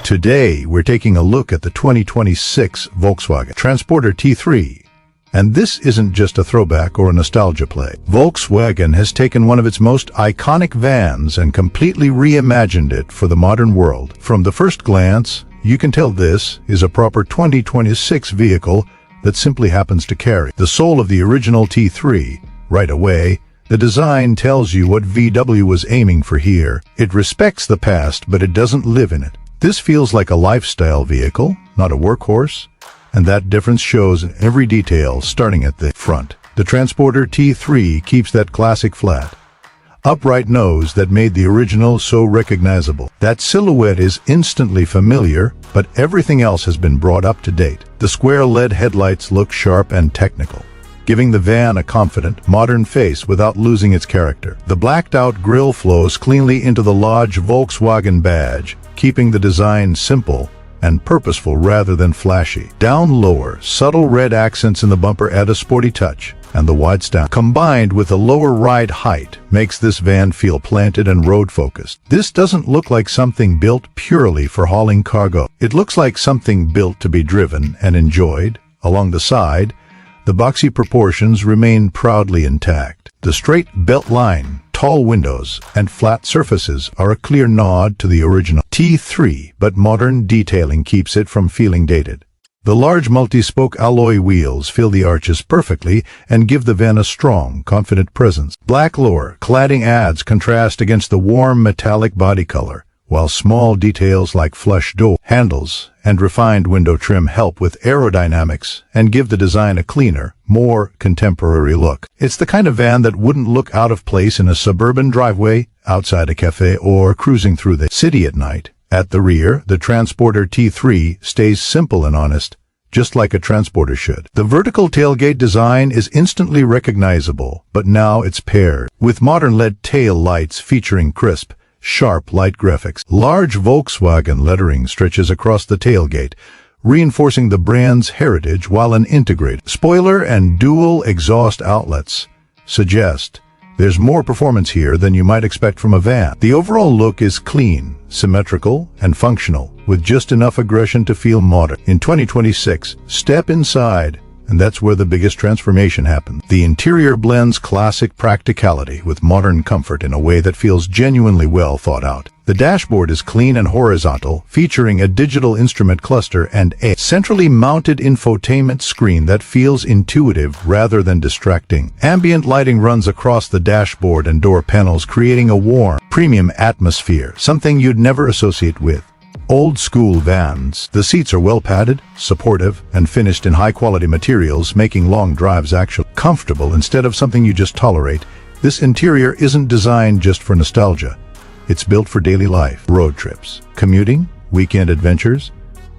Today, we're taking a look at the 2026 Volkswagen Transporter T3. And this isn't just a throwback or a nostalgia play. Volkswagen has taken one of its most iconic vans and completely reimagined it for the modern world. From the first glance, you can tell this is a proper 2026 vehicle that simply happens to carry the soul of the original T3. Right away, the design tells you what VW was aiming for here. It respects the past, but it doesn't live in it. This feels like a lifestyle vehicle, not a workhorse, and that difference shows in every detail, starting at the front. The Transporter T3 keeps that classic flat, upright nose that made the original so recognizable. That silhouette is instantly familiar, but everything else has been brought up to date. The square LED headlights look sharp and technical, giving the van a confident, modern face without losing its character. The blacked-out grille flows cleanly into the large Volkswagen badge, keeping the design simple and purposeful rather than flashy. Down lower, subtle red accents in the bumper add a sporty touch, and the wide stance, combined with a lower ride height, makes this van feel planted and road-focused. This doesn't look like something built purely for hauling cargo. It looks like something built to be driven and enjoyed. Along the side, the boxy proportions remain proudly intact. The straight belt line, tall windows, and flat surfaces are a clear nod to the original T3, but modern detailing keeps it from feeling dated. The large multi-spoke alloy wheels fill the arches perfectly and give the van a strong, confident presence. Black lower cladding adds contrast against the warm metallic body color, while small details like flush door handles and refined window trim help with aerodynamics and give the design a cleaner, more contemporary look. It's the kind of van that wouldn't look out of place in a suburban driveway, outside a cafe, or cruising through the city at night. At the rear, the Transporter T3 stays simple and honest, just like a transporter should. The vertical tailgate design is instantly recognizable, but now it's paired with modern LED tail lights featuring crisp, sharp light graphics. Large Volkswagen lettering stretches across the tailgate, reinforcing the brand's heritage, while an integrated spoiler and dual exhaust outlets suggest there's more performance here than you might expect from a van. The overall look is clean, symmetrical, and functional, with just enough aggression to feel modern. In 2026, step inside, and that's where the biggest transformation happens. The interior blends classic practicality with modern comfort in a way that feels genuinely well thought out. The dashboard is clean and horizontal, featuring a digital instrument cluster and a centrally mounted infotainment screen that feels intuitive rather than distracting. Ambient lighting runs across the dashboard and door panels, creating a warm, premium atmosphere, something you'd never associate with old-school vans. The seats are well padded, supportive, and finished in high-quality materials, making long drives actually comfortable instead of something you just tolerate. This interior isn't designed just for nostalgia. It's built for daily life, road trips, commuting, weekend adventures.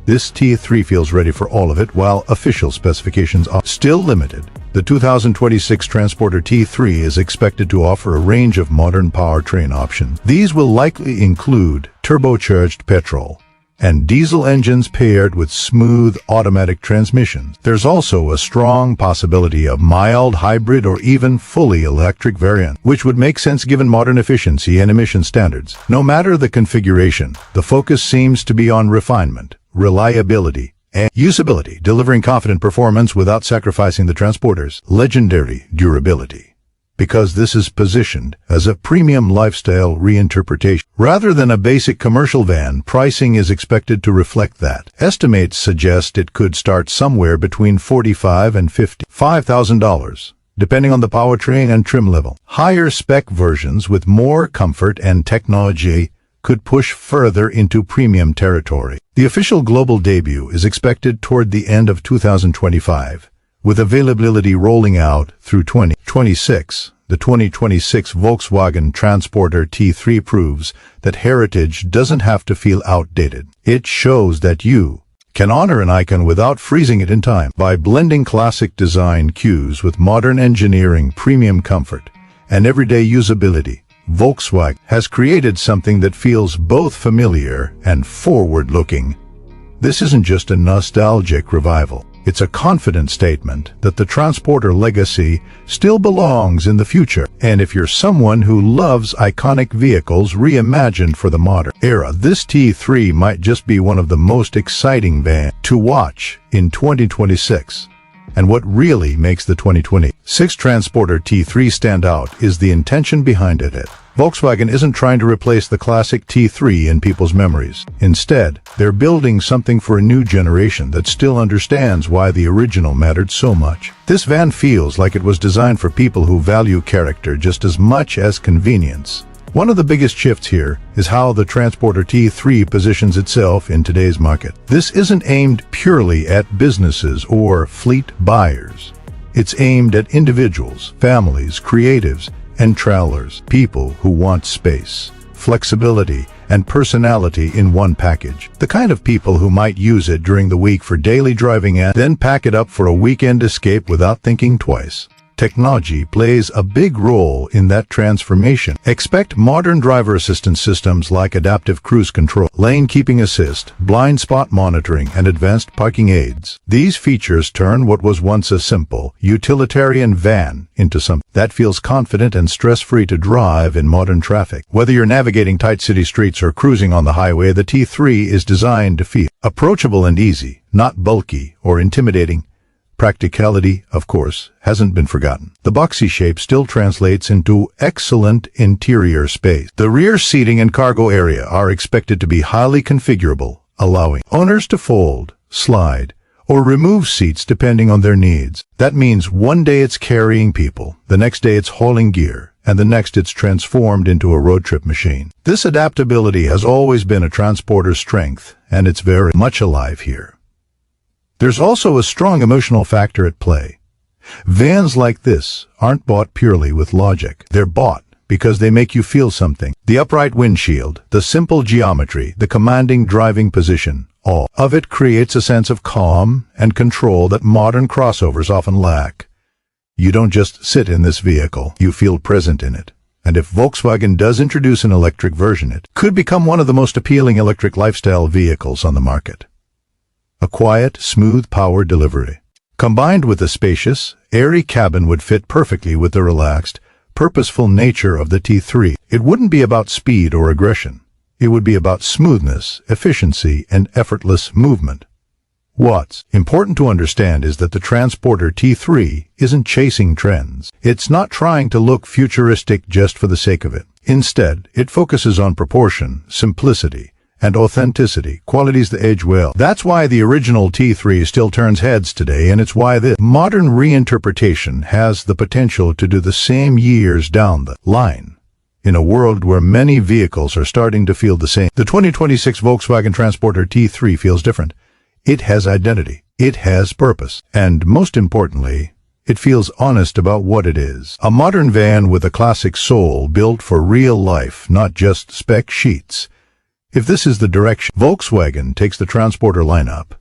This T3 feels ready for all of it, while official specifications are still limited. The 2026 Transporter T3 is expected to offer a range of modern powertrain options. These will likely include turbocharged petrol and diesel engines paired with smooth automatic transmissions. There's also a strong possibility of mild hybrid or even fully electric variant, which would make sense given modern efficiency and emission standards. No matter the configuration, the focus seems to be on refinement, reliability, and usability, delivering confident performance without sacrificing the transporter's legendary durability. Because this is positioned as a premium lifestyle reinterpretation rather than a basic commercial van, pricing is expected to reflect that. Estimates suggest it could start somewhere between $45,000 and $55,000, depending on the powertrain and trim level. Higher spec versions with more comfort and technology could push further into premium territory. The official global debut is expected toward the end of 2025, with availability rolling out through 2026. The 2026 Volkswagen Transporter T3 proves that heritage doesn't have to feel outdated. It shows that you can honor an icon without freezing it in time. By blending classic design cues with modern engineering, premium comfort, and everyday usability, Volkswagen has created something that feels both familiar and forward-looking. This isn't just a nostalgic revival. It's a confident statement that the Transporter legacy still belongs in the future. And if you're someone who loves iconic vehicles reimagined for the modern era, this T3 might just be one of the most exciting vans to watch in 2026. And what really makes the 2026 Transporter T3 stand out is the intention behind it. Volkswagen isn't trying to replace the classic T3 in people's memories. Instead, they're building something for a new generation that still understands why the original mattered so much. This van feels like it was designed for people who value character just as much as convenience. One of the biggest shifts here is how the Transporter T3 positions itself in today's market. This isn't aimed purely at businesses or fleet buyers. It's aimed at individuals, families, creatives, and travelers, people who want space, flexibility, and personality in one package. The kind of people who might use it during the week for daily driving and then pack it up for a weekend escape without thinking twice. Technology plays a big role in that transformation. Expect modern driver assistance systems like adaptive cruise control, lane keeping assist, blind spot monitoring, and advanced parking aids. These features turn what was once a simple, utilitarian van into something that feels confident and stress-free to drive in modern traffic. Whether you're navigating tight city streets or cruising on the highway, the T3 is designed to feel approachable and easy, not bulky or intimidating. Practicality, of course, hasn't been forgotten. The boxy shape still translates into excellent interior space. The rear seating and cargo area are expected to be highly configurable, allowing owners to fold, slide, or remove seats depending on their needs. That means one day it's carrying people, the next day it's hauling gear, and the next it's transformed into a road trip machine. This adaptability has always been a Transporter's strength, and it's very much alive here. There's also a strong emotional factor at play. Vans like this aren't bought purely with logic. They're bought because they make you feel something. The upright windshield, the simple geometry, the commanding driving position, all of it creates a sense of calm and control that modern crossovers often lack. You don't just sit in this vehicle, you feel present in it. And if Volkswagen does introduce an electric version, it could become one of the most appealing electric lifestyle vehicles on the market. A quiet, smooth power delivery, combined with a spacious, airy cabin would fit perfectly with the relaxed, purposeful nature of the T3. It wouldn't be about speed or aggression. It would be about smoothness, efficiency, and effortless movement. What's important to understand is that the Transporter T3 isn't chasing trends. It's not trying to look futuristic just for the sake of it. Instead, it focuses on proportion, simplicity, and authenticity, qualities that age well. That's why the original T3 still turns heads today, and it's why this modern reinterpretation has the potential to do the same years down the line. In a world where many vehicles are starting to feel the same, the 2026 Volkswagen Transporter T3 feels different. It has identity, it has purpose, and most importantly, it feels honest about what it is. A modern van with a classic soul built for real life, not just spec sheets. If this is the direction Volkswagen takes the Transporter lineup,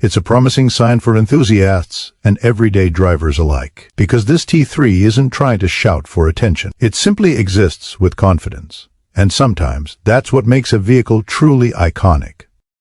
it's a promising sign for enthusiasts and everyday drivers alike. Because this T3 isn't trying to shout for attention. It simply exists with confidence. And sometimes that's what makes a vehicle truly iconic.